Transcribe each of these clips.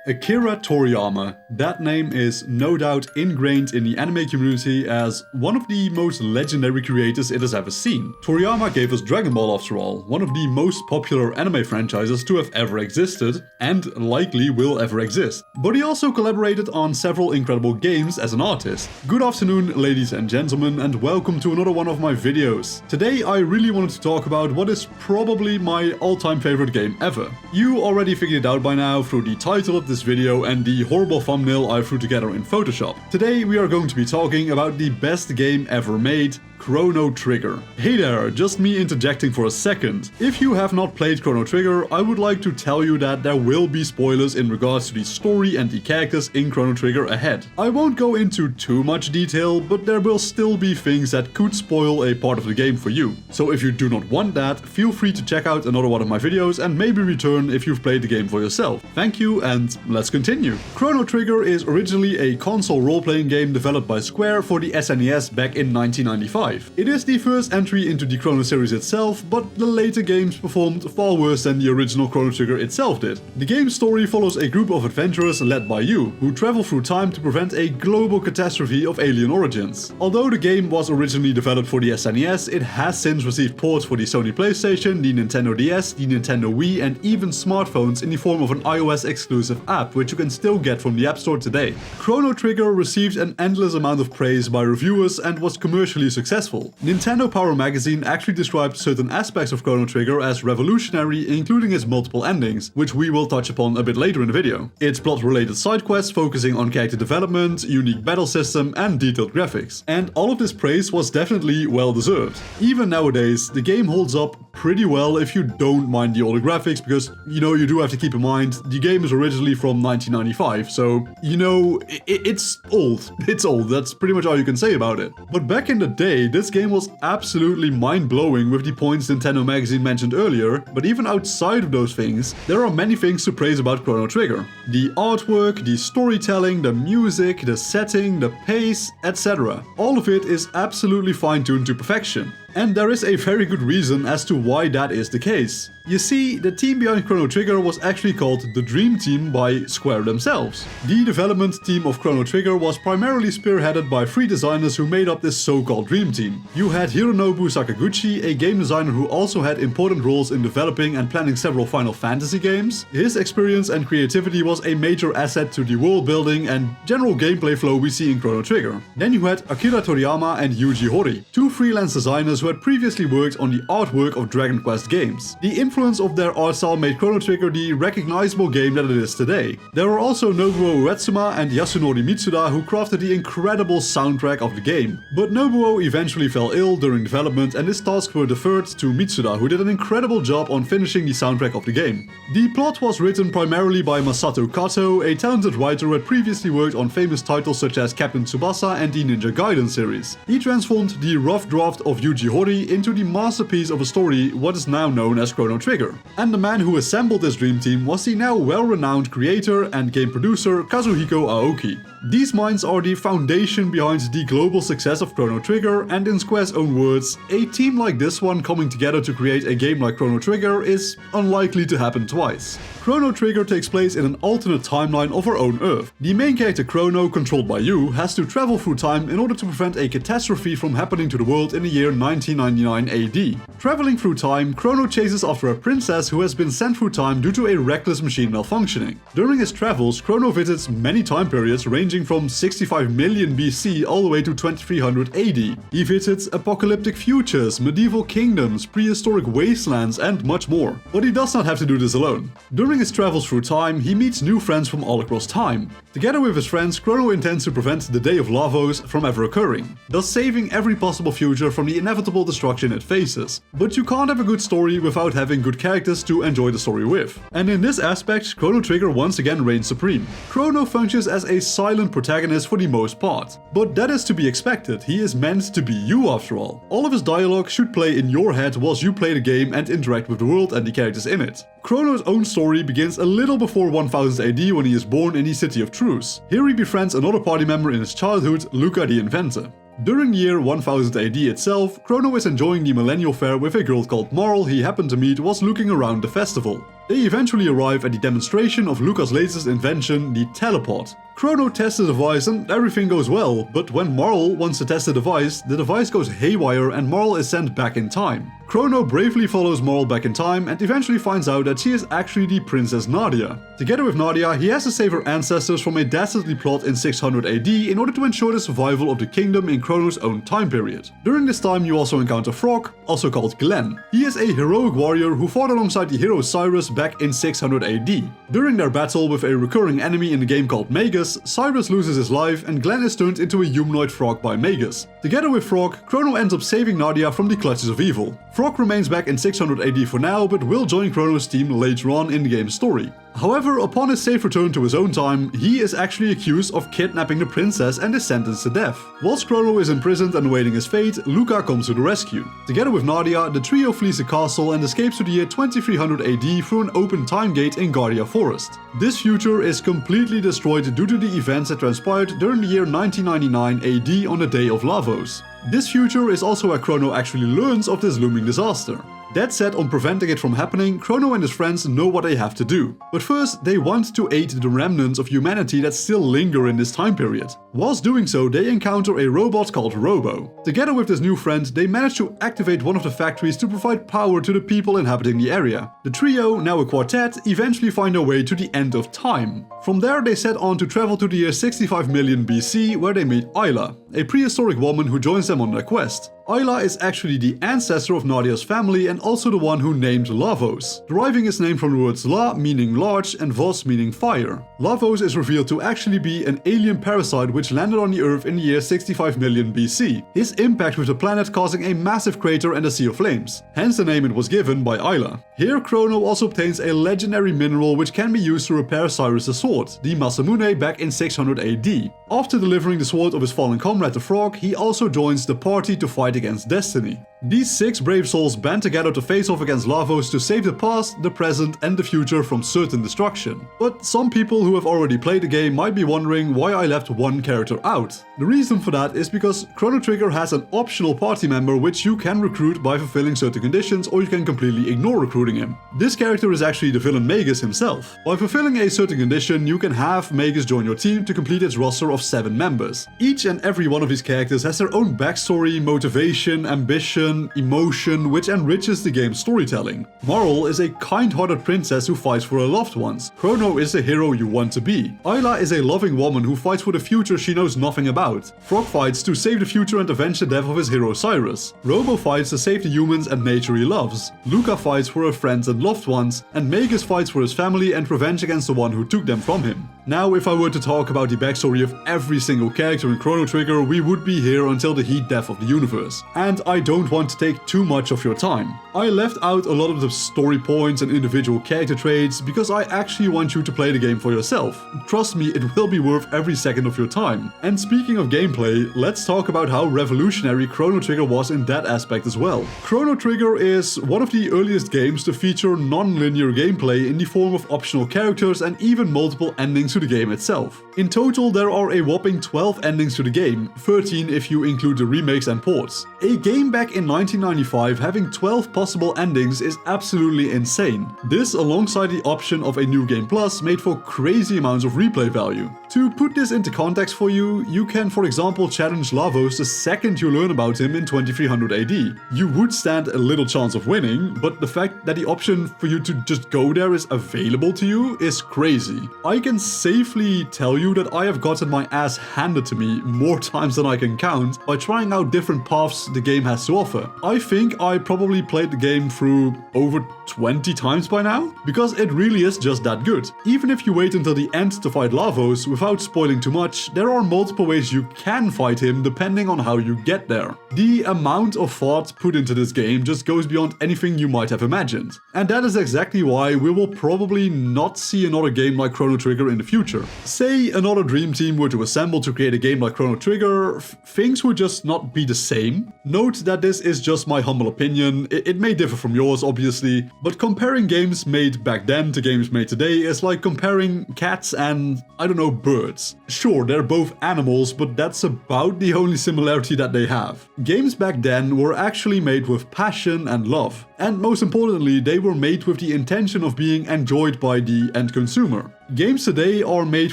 Akira Toriyama. That name is no doubt ingrained in the anime community as one of the most legendary creators it has ever seen. Toriyama gave us Dragon Ball after all, one of the most popular anime franchises to have ever existed, and likely will ever exist. But he also collaborated on several incredible games as an artist. Good afternoon, ladies and gentlemen, and welcome to another one of my videos. Today I really wanted to talk about what is probably my all-time favorite game ever. You already figured it out by now through the title of this video and the horrible thumbnail I threw together in Photoshop. Today we are going to be talking about the best game ever made, Chrono Trigger. Hey there, just me interjecting for a second. If you have not played Chrono Trigger, I would like to tell you that there will be spoilers in regards to the story and the characters in Chrono Trigger ahead. I won't go into too much detail, but there will still be things that could spoil a part of the game for you. So if you do not want that, feel free to check out another one of my videos and maybe return if you've played the game for yourself. Thank you, and let's continue. Chrono Trigger is originally a console role-playing game developed by Square for the SNES back in 1995. It is the first entry into the Chrono series itself, but the later games performed far worse than the original Chrono Trigger itself did. The game's story follows a group of adventurers led by you, who travel through time to prevent a global catastrophe of alien origins. Although the game was originally developed for the SNES, it has since received ports for the Sony PlayStation, the Nintendo DS, the Nintendo Wii, and even smartphones in the form of an iOS exclusive app, which you can still get from the App Store today. Chrono Trigger received an endless amount of praise by reviewers and was commercially successful. Nintendo Power Magazine actually described certain aspects of Chrono Trigger as revolutionary, including its multiple endings, which we will touch upon a bit later in the video. Its plot-related side quests focusing on character development, unique battle system, and detailed graphics. And all of this praise was definitely well deserved. Even nowadays, the game holds up pretty well if you don't mind the older graphics, because, you do have to keep in mind, the game is originally from 1995, so, it's old. It's old, that's pretty much all you can say about it. But back in the day, this game was absolutely mind-blowing with the points Nintendo Magazine mentioned earlier, but even outside of those things, there are many things to praise about Chrono Trigger. The artwork, the storytelling, the music, the setting, the pace, etc. All of it is absolutely fine-tuned to perfection. And there is a very good reason as to why that is the case. You see, the team behind Chrono Trigger was actually called the Dream Team by Square themselves. The development team of Chrono Trigger was primarily spearheaded by 3 designers who made up this so-called Dream Team. You had Hironobu Sakaguchi, a game designer who also had important roles in developing and planning several Final Fantasy games. His experience and creativity was a major asset to the world building and general gameplay flow we see in Chrono Trigger. Then you had Akira Toriyama and Yuji Horii, 2 freelance designers who had previously worked on the artwork of Dragon Quest games. The influence of their art style made Chrono Trigger the recognizable game that it is today. There were also Nobuo Uetsuma and Yasunori Mitsuda who crafted the incredible soundtrack of the game. But Nobuo eventually fell ill during development and his tasks were deferred to Mitsuda, who did an incredible job on finishing the soundtrack of the game. The plot was written primarily by Masato Kato, a talented writer who had previously worked on famous titles such as Captain Tsubasa and the Ninja Gaiden series. He transformed the rough draft of Yuji Horii into the masterpiece of a story what is now known as Chrono Trigger. And the man who assembled this dream team was the now well-renowned creator and game producer Kazuhiko Aoki. These minds are the foundation behind the global success of Chrono Trigger, and in Square's own words, a team like this one coming together to create a game like Chrono Trigger is unlikely to happen twice. Chrono Trigger takes place in an alternate timeline of our own Earth. The main character Chrono, controlled by you, has to travel through time in order to prevent a catastrophe from happening to the world in the year 1999 AD. Traveling through time, Chrono chases after a princess who has been sent through time due to a reckless machine malfunctioning. During his travels, Chrono visits many time periods ranging from 65 million BC all the way to 2300 AD. He visits apocalyptic futures, medieval kingdoms, prehistoric wastelands, and much more. But he does not have to do this alone. During his travels through time, he meets new friends from all across time. Together with his friends, Chrono intends to prevent the Day of Lavos from ever occurring, thus saving every possible future from the inevitable destruction it faces. But you can't have a good story without having good characters to enjoy the story with. And in this aspect, Chrono Trigger once again reigns supreme. Chrono functions as a silent protagonist for the most part. But that is to be expected, he is meant to be you after all. All of his dialogue should play in your head whilst you play the game and interact with the world and the characters in it. Chrono's own story begins a little before 1000 AD when he is born in the City of Truce. Here he befriends another party member in his childhood, Luca the Inventor. During the year 1000 AD itself, Chrono is enjoying the Millennial Fair with a girl called Marl he happened to meet whilst looking around the festival. They eventually arrive at the demonstration of Luca's latest invention, the teleport. Chrono tests the device and everything goes well, but when Marl wants to test the device goes haywire and Marl is sent back in time. Chrono bravely follows Marl back in time and eventually finds out that she is actually the Princess Nadia. Together with Nadia, he has to save her ancestors from a dastardly plot in 600 AD in order to ensure the survival of the kingdom in Chrono's own time period. During this time you also encounter Frog, also called Glenn. He is a heroic warrior who fought alongside the hero Cyrus back in 600 AD. During their battle with a recurring enemy in the game called Magus, Cyrus loses his life and Glenn is turned into a humanoid frog by Magus. Together with Frog, Chrono ends up saving Nadia from the clutches of evil. Frog remains back in 600 AD for now, but will join Chrono's team later on in the game's story. However, upon his safe return to his own time, he is actually accused of kidnapping the princess and is sentenced to death. Whilst Chrono is imprisoned and awaiting his fate, Luca comes to the rescue. Together with Nadia, the trio flees the castle and escapes to the year 2300 AD through an open time gate in Guardia Forest. This future is completely destroyed due to the events that transpired during the year 1999 AD on the Day of Lavos. This future is also where Chrono actually learns of this looming disaster. Dead set on preventing it from happening, Chrono and his friends know what they have to do. But first, they want to aid the remnants of humanity that still linger in this time period. Whilst doing so, they encounter a robot called Robo. Together with this new friend, they manage to activate one of the factories to provide power to the people inhabiting the area. The trio, now a quartet, eventually find their way to the end of time. From there, they set on to travel to the year 65 million BC, where they meet Ayla, a prehistoric woman who joins them on their quest. Ayla is actually the ancestor of Nadia's family and also the one who named Lavos, deriving its name from the words La meaning large and Vos meaning fire. Lavos is revealed to actually be an alien parasite which landed on the Earth in the year 65 million BC, his impact with the planet causing a massive crater and a sea of flames, hence the name it was given by Ayla. Here Chrono also obtains a legendary mineral which can be used to repair Cyrus' sword, the Masamune, back in 600 AD. After delivering the sword of his fallen comrade the Frog, he also joins the party to fight against Destiny. These 6 brave souls band together to face off against Lavos to save the past, the present and the future from certain destruction. But some people who have already played the game might be wondering why I left one character out. The reason for that is because Chrono Trigger has an optional party member which you can recruit by fulfilling certain conditions, or you can completely ignore recruiting him. This character is actually the villain Magus himself. By fulfilling a certain condition, you can have Magus join your team to complete its roster of 7 members. Each and every one of these characters has their own backstory, motivation, ambition, emotion, which enriches the game's storytelling. Marl is a kind-hearted princess who fights for her loved ones. Chrono is the hero you want to be. Ayla is a loving woman who fights for the future she knows nothing about. Frog fights to save the future and avenge the death of his hero Cyrus. Robo fights to save the humans and nature he loves. Luca fights for her friends and loved ones, and Magus fights for his family and revenge against the one who took them from him. Now, if I were to talk about the backstory of every single character in Chrono Trigger, we would be here until the heat death of the universe. And I don't want to take too much of your time. I left out a lot of the story points and individual character traits because I actually want you to play the game for yourself. Trust me, it will be worth every second of your time. And speaking of gameplay, let's talk about how revolutionary Chrono Trigger was in that aspect as well. Chrono Trigger is one of the earliest games to feature non-linear gameplay in the form of optional characters and even multiple endings to the game itself. In total, there are a whopping 12 endings to the game, 13 if you include the remakes and ports. A game back in 1995 having 12 possible endings is absolutely insane. This, alongside the option of a New Game Plus, made for crazy amounts of replay value. To put this into context for you, you can for example challenge Lavos the second you learn about him in 2300 AD. You would stand a little chance of winning, but the fact that the option for you to just go there is available to you is crazy. I can safely tell you that I have gotten my ass handed to me more times than I can count by trying out different paths the game has to offer. I think I probably played the game through over 20 times by now, because it really is just that good. Even if you wait until the end to fight Lavos, without spoiling too much, there are multiple ways you can fight him depending on how you get there. The amount of thought put into this game just goes beyond anything you might have imagined. And that is exactly why we will probably not see another game like Chrono Trigger in the future. Say another dream team were to assemble to create a game like Chrono Trigger, things would just not be the same. Note that this is just my humble opinion, it may differ from yours obviously, but comparing games made back then to games made today is like comparing cats and, I don't know, birds words. Sure, they're both animals, but that's about the only similarity that they have. Games back then were actually made with passion and love. And most importantly, they were made with the intention of being enjoyed by the end consumer. Games today are made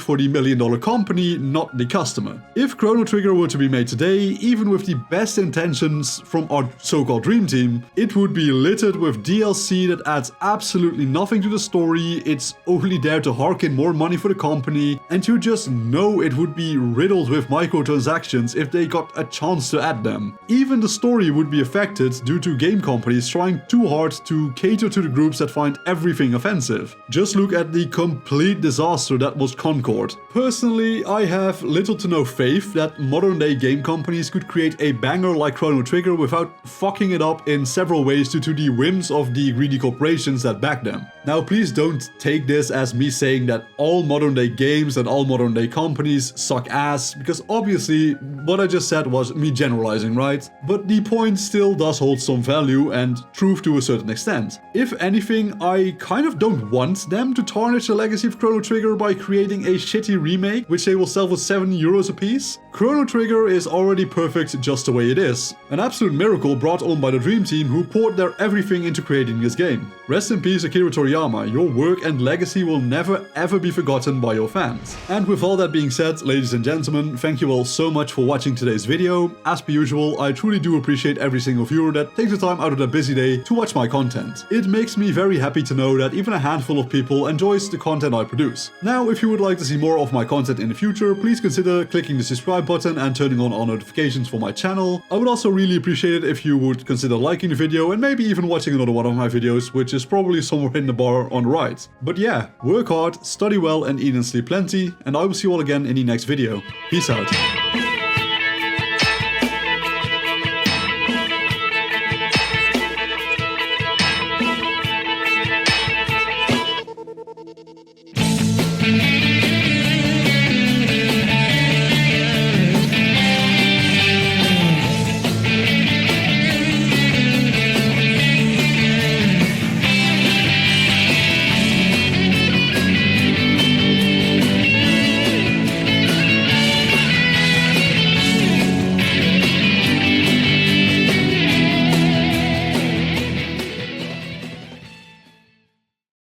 for the million-dollar company, not the customer. If Chrono Trigger were to be made today, even with the best intentions from our so-called dream team, it would be littered with DLC that adds absolutely nothing to the story, it's only there to hark in more money for the company, and you just know it would be riddled with microtransactions if they got a chance to add them. Even the story would be affected due to game companies trying too hard to cater to the groups that find everything offensive. Just look at the complete disaster that was Concord. Personally, I have little to no faith that modern day game companies could create a banger like Chrono Trigger without fucking it up in several ways due to the whims of the greedy corporations that back them. Now please don't take this as me saying that all modern day games and all modern day companies suck ass, because obviously what I just said was me generalizing, right? But the point still does hold some value and truth to a certain extent. If anything, I kind of don't want them to tarnish the legacy of Chrono Trigger by creating a shitty remake which they will sell for €7 a piece. Chrono Trigger is already perfect just the way it is. An absolute miracle brought on by the dream team who poured their everything into creating this game. Rest in peace Akira Toriyama, your work and legacy will never ever be forgotten by your fans. And with all that being said, ladies and gentlemen, thank you all so much for watching today's video. As per usual, I truly do appreciate every single viewer that takes the time out of their busy day to watch my content. It makes me very happy to know that even a handful of people enjoys the content I produce. Now, if you would like to see more of my content in the future, please consider clicking the subscribe button and turning on all notifications for my channel. I would also really appreciate it if you would consider liking the video and maybe even watching another one of my videos, which is probably somewhere in the bar on the right. But yeah, work hard, study well and eat and sleep plenty, and I will see you all again in the next video. Peace out.